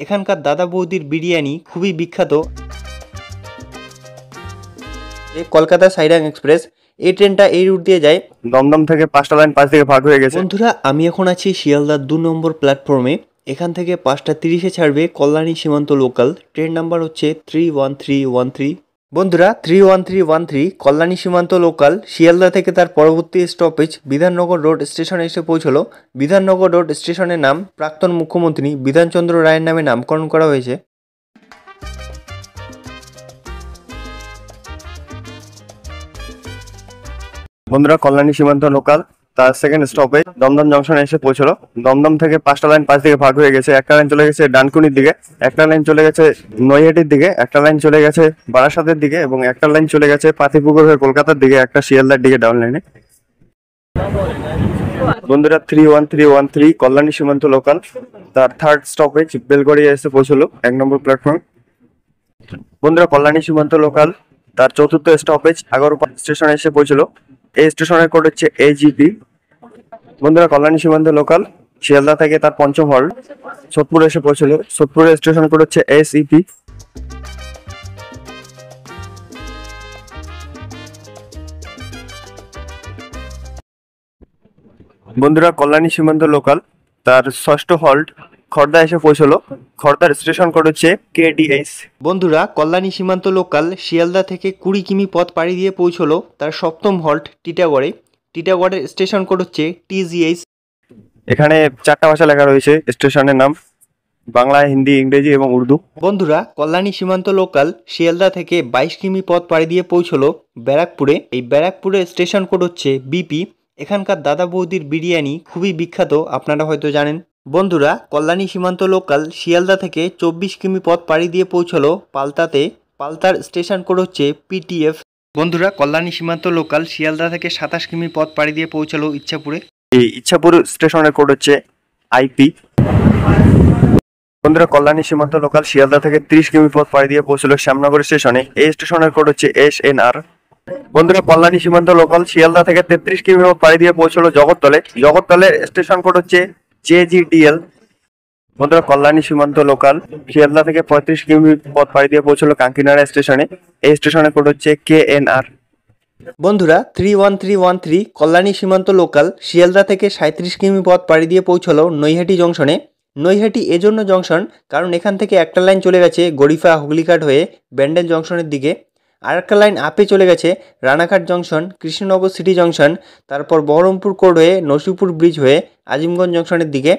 এখানকার দাদা বৌদির বিরিয়ানি খুবই বিখ্যাত। কলকাতা সাইরাং এক্সপ্রেস এই ট্রেনটা এই রুট দিয়ে যায়। দমদম থেকে 5টা লাইন 5 দিকে ভাগ হয়ে গেছে। বন্ধুরা, আমি এখন আছি শিয়ালদার 2 নম্বর প্ল্যাটফর্মে। এখান থেকে 5টা 30-এ ছাড়বে কল্যাণী সীমান্ত লোকাল। ট্রেন নাম্বার হচ্ছে 31313। বন্ধুরা, 31313 কল্যাণী সীমান্ত লোকাল শিয়ালদা থেকে তার পরবর্তী স্টপেজ বিধাননগর রোড স্টেশনে এসে পৌঁছলো। বিধাননগর রোড স্টেশনের নাম প্রাক্তন মুখ্যমন্ত্রী বিধানচন্দ্র রায়ের নামে নামকরণ করা হয়েছে। বন্ধুরা, কল্যাণী সীমান্ত লোকাল তার সেকেন্ড স্টপেজ দমদম জংশনে এসে পৌঁছলো। দমদম থেকে 5টা লাইন 5 দিকে ভাগ হয়ে গেছে। একটা লাইন চলে গেছে ডানকুনির দিকে, একটা লাইন চলে গেছে নৈহাটির দিকে, একটা লাইন চলে গেছে বারাসাতের দিকে এবং একটা লাইন চলে গেছে পাতিপুকুর হয়ে কলকাতার দিকে, একটা শিয়ালদার দিকে ডাউন লাইনে। বন্ধুরা, 31313 কল্যাণী সীমান্ত লোকাল তার থার্ড স্টপেজ বেলগড়িয়া এসে পৌঁছলো 1 নম্বর প্ল্যাটফর্ম। বন্ধুরা, কল্যাণী সীমান্ত লোকাল তার চতুর্থ স্টপেজ আগরপাড়া স্টেশনে এসে পৌঁছলো। এই স্টেশনের কোড হচ্ছে AGP। বন্ধুরা, কল্যাণী সীমান্ত লোকাল শিয়ালদা থেকে তার পঞ্চম হল্ট সোদপুরে এসে পৌঁছলো। সোদপুরের স্টেশন কোড হচ্ছে SEP। বন্ধুরা, কল্যাণী সীমান্ত লোকাল তার ষষ্ঠ হল্ট খড়দা এসে পৌঁছলো। খড়দার স্টেশন কোড হচ্ছে KDS। বন্ধুরা, কল্যাণী সীমান্ত লোকাল শিয়ালদা থেকে 20 কিমি পথ পাড়ি দিয়ে পৌঁছলো তার সপ্তম হল্ট টিটাগড়ে। টিটাগড়ের স্টেশন কোড হচ্ছে TGH। এখানে 4টা ভাষা লেখা রয়েছে স্টেশনের নাম, বাংলা, হিন্দি, ইংরেজি এবং উর্দু। বন্ধুরা, কল্যাণী সীমান্ত লোকাল শিয়ালদা থেকে 22 কিমি পথ পাড়ি দিয়ে পৌঁছলো ব্যারাকপুরে। এই ব্যারাকপুরের স্টেশন কোড হচ্ছে BP। এখানকার দাদা বৌদির বিরিয়ানি খুবই বিখ্যাত, আপনারা হয়তো জানেন। বন্ধুরা, কল্যাণী সীমান্ত লোকাল শিয়ালদা থেকে 24 কিমি পথ পাড়ি দিয়ে পৌঁছলো পালতাতে। পালতার স্টেশন কোড হচ্ছে PTF। বন্ধুরা, কল্যাণী সীমান্ত লোকাল শিয়ালদা থেকে 27 কিমি পথ পাড়ি দিয়ে পৌঁছলো ইচ্ছাপুরে। এই ইচ্ছাপুর স্টেশনের কোড হচ্ছে IP। বন্ধুরা, কল্যাণী সীমান্ত লোকাল শিয়ালদা থেকে 30 কিমি পথ পাড়ি দিয়ে পৌঁছলো শ্যামনগর স্টেশনে। এই স্টেশনের কোড হচ্ছে SNR। বন্ধুরা, কল্যাণী সীমান্ত লোকাল শিয়ালদা থেকে 33 কিমি পথ পাড়ি দিয়ে পৌঁছলো জগৎতলে। জগৎতলের স্টেশন কোড হচ্ছে JGTL। বন্ধুরা, কল্যাণী সীমান্ত লোকাল শিয়ালদা থেকে 35 কিমি পথ পাড়ি দিয়ে পৌঁছলো কাঙ্কিনাড়া স্টেশনে। এই স্টেশনের কোড হচ্ছে KNR। বন্ধুরা, 31313 কল্যাণী সীমান্ত লোকাল শিয়ালদা থেকে 37 কিমি পথ পাড়ি দিয়ে পৌঁছলো নৈহাটি জংশনে। নৈহাটি এজন্য জংশন কারণ এখান থেকে একটা লাইন চলে গেছে গড়িফা হুগলিঘাট হয়ে ব্যান্ডেল জংশনের দিকে, আর একটা লাইন আপে চলে গেছে Ranaghat junction, Krishnanagar city junction, তারপর বহরমপুর কোড হয়ে নসিপুর ব্রিজ হয়ে আজিমগঞ্জ জংশনের দিকে।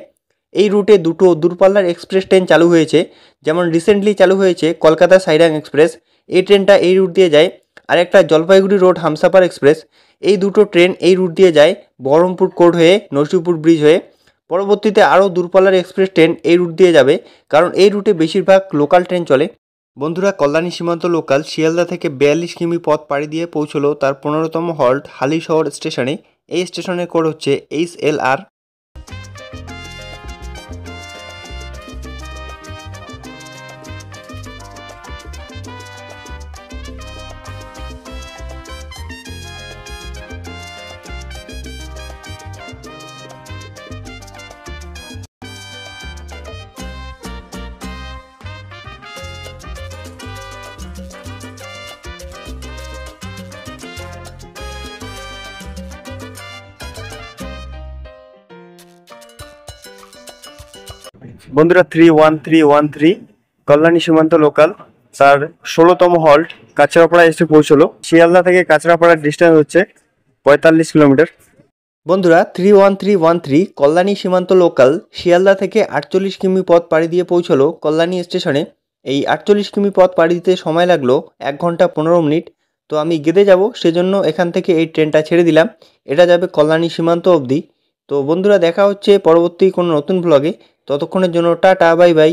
এই রুটে দুটো দূরপাল্লার এক্সপ্রেস ট্রেন চালু হয়েছে, যেমন রিসেন্টলি চালু হয়েছে কলকাতা সাইরাং এক্সপ্রেস। এই ট্রেনটা এই রুট দিয়ে যায়। আর একটা জলপাইগুড়ি রোড হামসাফার এক্সপ্রেস। এই দুটো ট্রেন এই রুট দিয়ে যায় বহরমপুর কোর্ট হয়ে নসিপুর ব্রিজ হয়ে। পরবর্তীতে আরও দূরপাল্লার এক্সপ্রেস ট্রেন এই রুট দিয়ে যাবে, কারণ এই রুটে বেশিরভাগ লোকাল ট্রেন চলে। বন্ধুরা, কল্যাণী সীমান্ত লোকাল শিয়ালদা থেকে 42 কিমি পথ পাড়ি দিয়ে পৌঁছলো তার 15তম হল্ট হালিশহর স্টেশনে। এই স্টেশনের কোড হচ্ছে HLR। বন্ধুরা, 31313 কল্যাণী সীমান্ত লোকাল তার 16তম হল্ট কাঁচরাপাড়া এসে পৌঁছলো। শিয়ালদা থেকে কাঁচরাপাড়ার ডিস্টেন্স হচ্ছে 45 কিলোমিটার। বন্ধুরা, 31313 কল্যাণী সীমান্ত লোকাল শিয়ালদা থেকে 48 কিমি পথ পাড়ি দিয়ে পৌঁছলো কল্যাণী স্টেশনে। এই 48 কিমি পথ পাড়ি দিতে সময় লাগলো 1 ঘন্টা 15 মিনিট। তো আমি গেদে যাব, সেজন্য এখান থেকে এই ট্রেনটা ছেড়ে দিলাম। এটা যাবে কল্যাণী সীমান্ত অবধি। তো বন্ধুরা, দেখা হচ্ছে পরবর্তী কোনো নতুন ব্লগে। ততক্ষণের জন্য টাটা, বাই বাই।